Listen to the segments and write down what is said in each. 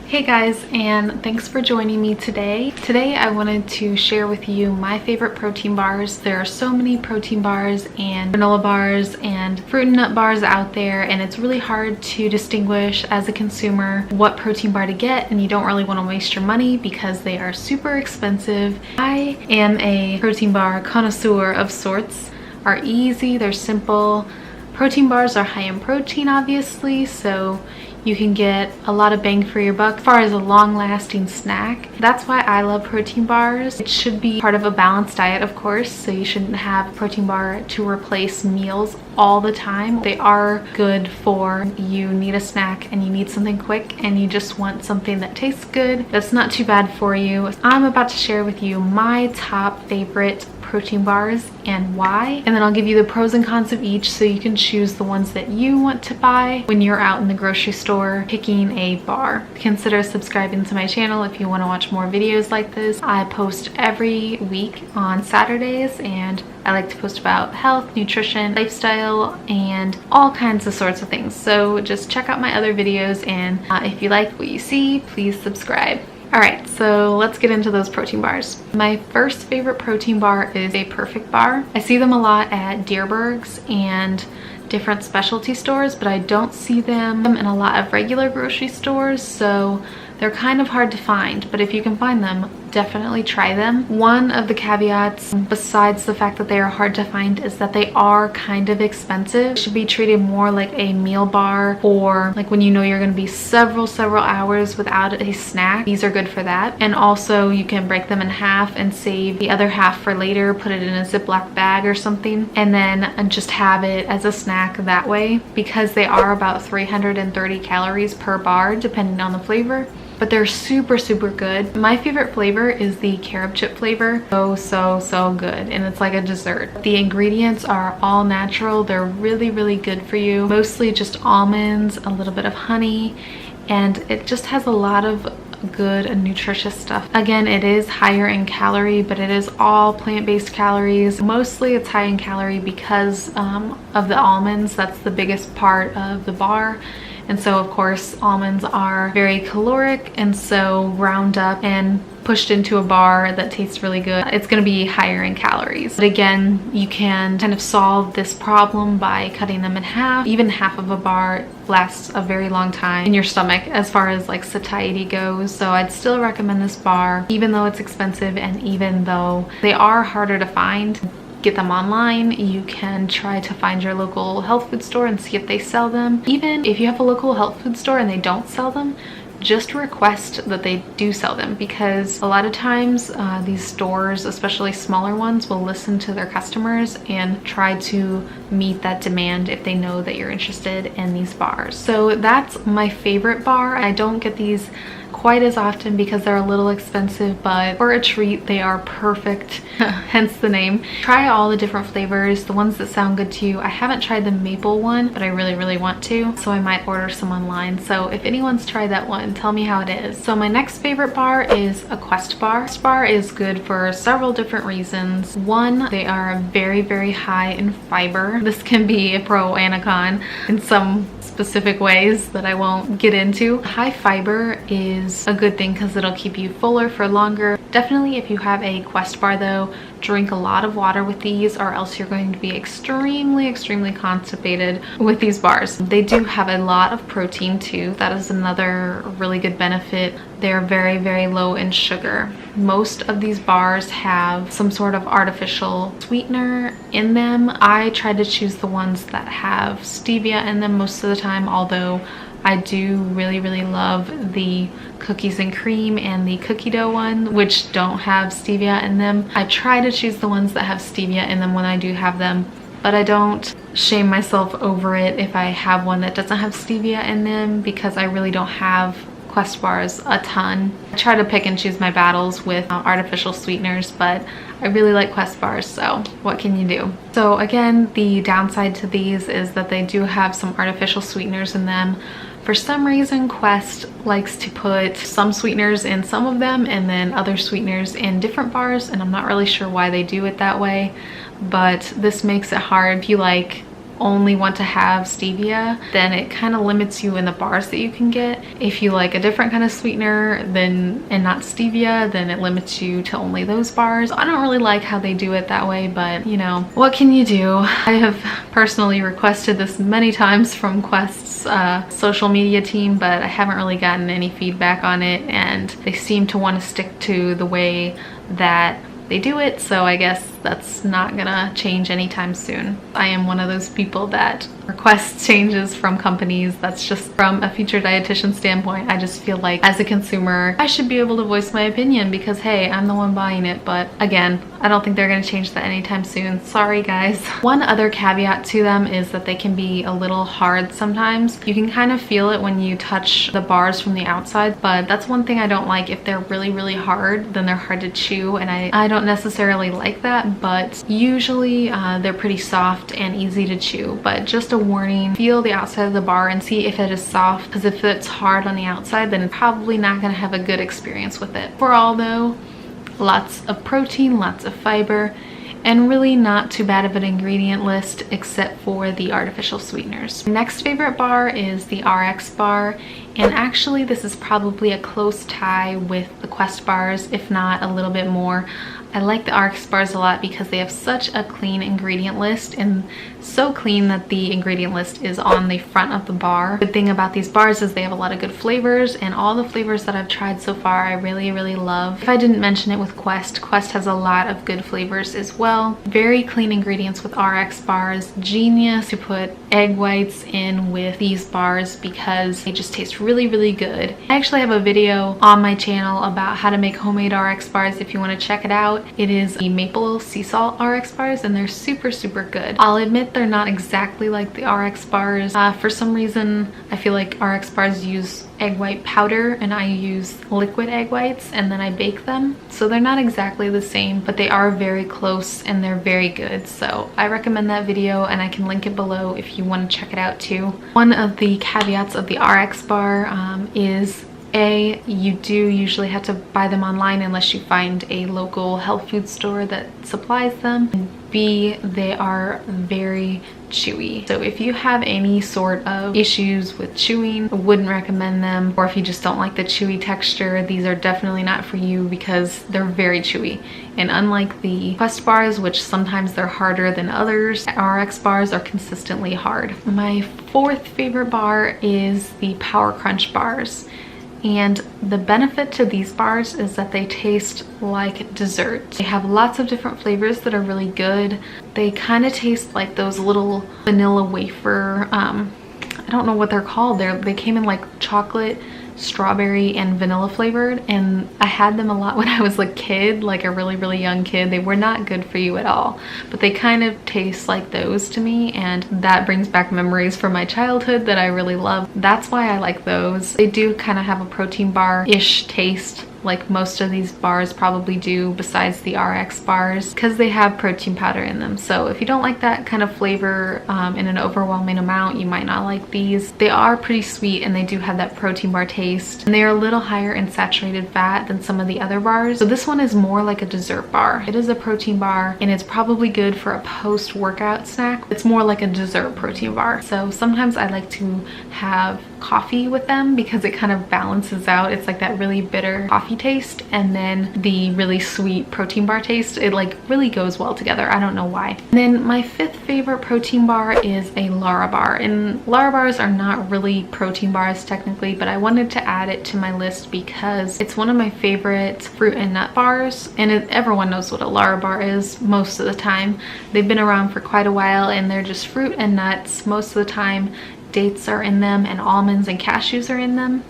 Hey guys, and thanks for joining me today. Today I wanted to share with you my favorite protein bars. There are so many protein bars and granola bars and fruit and nut bars out there, and it's really hard to distinguish as a consumer what protein bar to get, and you don't really want to waste your money because they are super expensive. I am a protein bar connoisseur of sorts. Are easy, they're simple. Protein bars are high in protein, obviously, so you can get a lot of bang for your buck as far as a long-lasting snack. That's why I love protein bars. It should be part of a balanced diet, of course, so you shouldn't have a protein bar to replace meals all the time. They are good for you need a snack and you need something quick and you just want something that tastes good, that's not too bad for you. I'm about to share with you my top favorite protein bars and why, and then I'll give you the pros and cons of each so you can choose the ones that you want to buy when you're out in the grocery store picking a bar. Consider subscribing to my channel if you want to watch more videos like this. I post every week on Saturdays, and I like to post about health, nutrition, lifestyle, and all kinds of sorts of things. So just check out my other videos, and if you like what you see, please subscribe. Alright, so let's get into those protein bars. My first favorite protein bar is a Perfect Bar. I see them a lot at Dierberg's and different specialty stores, but I don't see them in a lot of regular grocery stores, so they're kind of hard to find, but if you can find them, definitely try them. One of the caveats, besides the fact that they are hard to find, is that they are kind of expensive. They should be treated more like a meal bar, or like when you know you're going to be several hours without a snack. These are good for that. And also you can break them in half and save the other half for later, put it in a Ziploc bag or something, and then just have it as a snack that way, because they are about 330 calories per bar depending on the flavor. But they're super good. My favorite flavor is the carob chip flavor. So good, and it's like a dessert. The ingredients are all natural. They're really good for you. Mostly just almonds, a little bit of honey, and it just has a lot of good and nutritious stuff. Again, it is higher in calorie, but it is all plant-based calories. Mostly it's high in calorie because of the almonds. That's the biggest part of the bar. And so of course almonds are very caloric, and so ground up and pushed into a bar that tastes really good, it's going to be higher in calories. But again, you can kind of solve this problem by cutting them in half. Even half of a bar lasts a very long time in your stomach as far as like satiety goes. So I'd still recommend this bar, even though it's expensive and even though they are harder to find. Get them online. You can try to find your local health food store and see if they sell them. Even if you have a local health food store and they don't sell them, just request that they do sell them, because a lot of times these stores, especially smaller ones, will listen to their customers and try to meet that demand if they know that you're interested in these bars. So that's my favorite bar. I don't get these quite as often because they're a little expensive, but for a treat they are perfect, hence the name. Try all the different flavors, the ones that sound good to you. I haven't tried the maple one, but I really want to, so I might order some online. So if anyone's tried that one, tell me how it is. So my next favorite bar is a Quest bar. Quest bar is good for several different reasons. One, they are very high in fiber. This can be a pro and a con in some specific ways that I won't get into. High fiber is a good thing because it'll keep you fuller for longer. Definitely if you have a Quest bar though, drink a lot of water with these, or else you're going to be extremely constipated with these bars. They do have a lot of protein too. That is another really good benefit. They're very low in sugar. Most of these bars have some sort of artificial sweetener in them. I try to choose the ones that have stevia in them most of the time, although I do really love the cookies and cream and the cookie dough one, which don't have stevia in them. I try to choose the ones that have stevia in them when I do have them, but I don't shame myself over it if I have one that doesn't have stevia in them, because I really don't have Quest bars a ton. I try to pick and choose my battles with artificial sweeteners, but I really like Quest bars, so what can you do? So again, the downside to these is that they do have some artificial sweeteners in them. For some reason, Quest likes to put some sweeteners in some of them and then other sweeteners in different bars, and I'm not really sure why they do it that way, but this makes it hard if you like only want to have stevia, then it kind of limits you in the bars that you can get. If you like a different kind of sweetener and not stevia, then it limits you to only those bars. I don't really like how they do it that way, but you know, what can you do? I have personally requested this many times from Quest's social media team, but I haven't really gotten any feedback on it, and they seem to want to stick to the way that they do it, so I guess that's not gonna change anytime soon. I am one of those people that requests changes from companies. That's just from a future dietitian standpoint. I just feel like as a consumer, I should be able to voice my opinion because hey, I'm the one buying it. But again, I don't think they're gonna change that anytime soon. Sorry guys. One other caveat to them is that they can be a little hard sometimes. You can kind of feel it when you touch the bars from the outside, but that's one thing I don't like. If they're really hard, then they're hard to chew, and I don't necessarily like that, but usually they're pretty soft and easy to chew. But just a warning, feel the outside of the bar and see if it is soft, because if it's hard on the outside, then probably not going to have a good experience with it. Overall though, lots of protein, lots of fiber, and really not too bad of an ingredient list except for the artificial sweeteners. Next favorite bar is the RX bar, and actually this is probably a close tie with the Quest bars, if not a little bit more. I like the RX bars a lot because they have such a clean ingredient list, and so clean that the ingredient list is on the front of the bar. The good thing about these bars is they have a lot of good flavors, and all the flavors that I've tried so far I really love. If I didn't mention it with Quest has a lot of good flavors as well. Very clean ingredients with RX bars. Genius to put egg whites in with these bars because they just taste really good. I actually have a video on my channel about how to make homemade RX bars if you want to check it out. It is the maple sea salt RX bars, and they're super good. I'll admit they're not exactly like the RX bars. For some reason I feel like RX bars use egg white powder and I use liquid egg whites and then I bake them, so they're not exactly the same, but they are very close and they're very good. So I recommend that video, and I can link it below if you want to check it out too. One of the caveats of the RX bar is A, you do usually have to buy them online unless you find a local health food store that supplies them. And B, they are very chewy. So if you have any sort of issues with chewing, I wouldn't recommend them. Or if you just don't like the chewy texture, these are definitely not for you because they're very chewy. And unlike the Quest bars, which sometimes they're harder than others, RX bars are consistently hard. My fourth favorite bar is the Power Crunch bars. And the benefit to these bars is that they taste like dessert. They have lots of different flavors that are really good. They kind of taste like those little vanilla wafer, I don't know what they're called. They came in like chocolate, strawberry, and vanilla flavored, and I had them a lot when I was a kid, like a really young kid. They were not good for you at all, but they kind of taste like those to me, and that brings back memories from my childhood that I really love. That's why I like those. They do kind of have a protein bar-ish taste, like most of these bars probably do, besides the RX bars, because they have protein powder in them. So if you don't like that kind of flavor in an overwhelming amount, you might not like these. They are pretty sweet and they do have that protein bar taste, and they're a little higher in saturated fat than some of the other bars. So this one is more like a dessert bar. It is a protein bar, and it's probably good for a post-workout snack. It's more like a dessert protein bar. So sometimes I like to have coffee with them because it kind of balances out. It's like that really bitter coffee taste and then the really sweet protein bar taste. It like really goes well together. I don't know why. And then my fifth favorite protein bar is a Lara Bar, and Lara Bars are not really protein bars technically, but I wanted to add it to my list because it's one of my favorite fruit and nut bars, and everyone knows what a Lara Bar is most of the time. They've been around for quite a while, and they're just fruit and nuts most of the time. Dates are in them, and almonds and cashews are in them.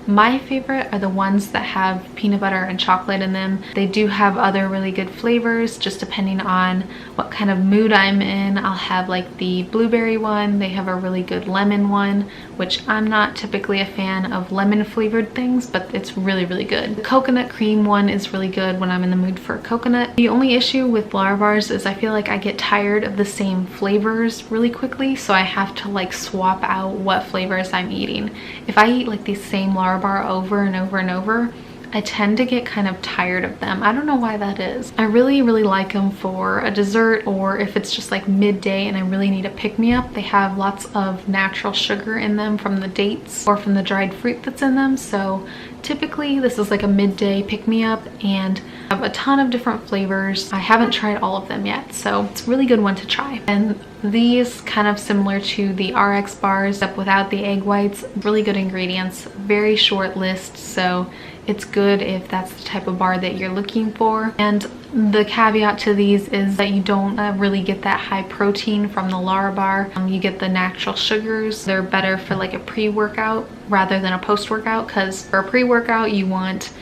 My favorite are the ones that have peanut butter and chocolate in them. They do have other really good flavors, just depending on what kind of mood I'm in. I'll have like the blueberry one. They have a really good lemon one, which I'm not typically a fan of lemon flavored things, but it's really good. The coconut cream one is really good when I'm in the mood for coconut. The only issue with Lara Bars is I feel like I get tired of the same flavors really quickly, so I have to like swap out what flavors I'm eating. If I eat like the same Lara Bar over and over, I tend to get kind of tired of them. I don't know why that is. I really like them for a dessert, or if it's just like midday and I really need a pick-me-up. They have lots of natural sugar in them from the dates or from the dried fruit that's in them. So typically this is like a midday pick-me-up, and I have a ton of different flavors. I haven't tried all of them yet, so it's a really good one to try. And these kind of similar to the RX bars, except without the egg whites. Really good ingredients, very short list, so it's good if that's the type of bar that you're looking for. And the caveat to these is that you don't really get that high protein from the Larabar. You get the natural sugars. They're better for like a pre-workout rather than a post-workout, because for a pre-workout you want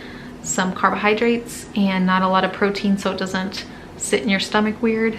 some carbohydrates and not a lot of protein so it doesn't sit in your stomach weird,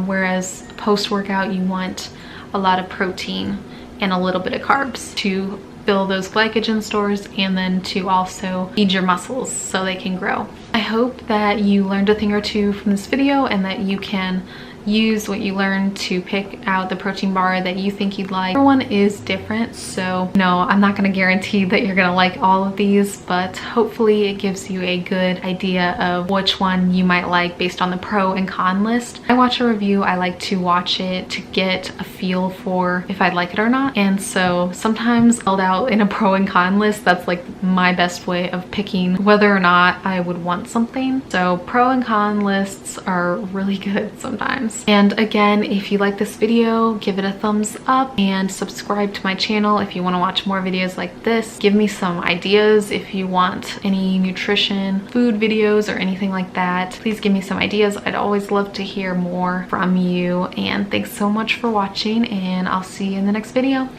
whereas post-workout you want a lot of protein and a little bit of carbs to fill those glycogen stores, and then to also feed your muscles so they can grow. I hope that you learned a thing or two from this video and that you can use what you learned to pick out the protein bar that you think you'd like. Everyone is different, so no, I'm not going to guarantee that you're going to like all of these, but hopefully it gives you a good idea of which one you might like based on the pro and con list. I watch a review, I like to watch it to get a feel for if I'd like it or not, and so sometimes I'll out in a pro and con list. That's like my best way of picking whether or not I would want something. So pro and con lists are really good sometimes. And again, if you like this video, give it a thumbs up and subscribe to my channel if you want to watch more videos like this. Give me some ideas if you want any nutrition, food videos, or anything like that. Please give me some ideas. I'd always love to hear more from you. And thanks so much for watching, and I'll see you in the next video.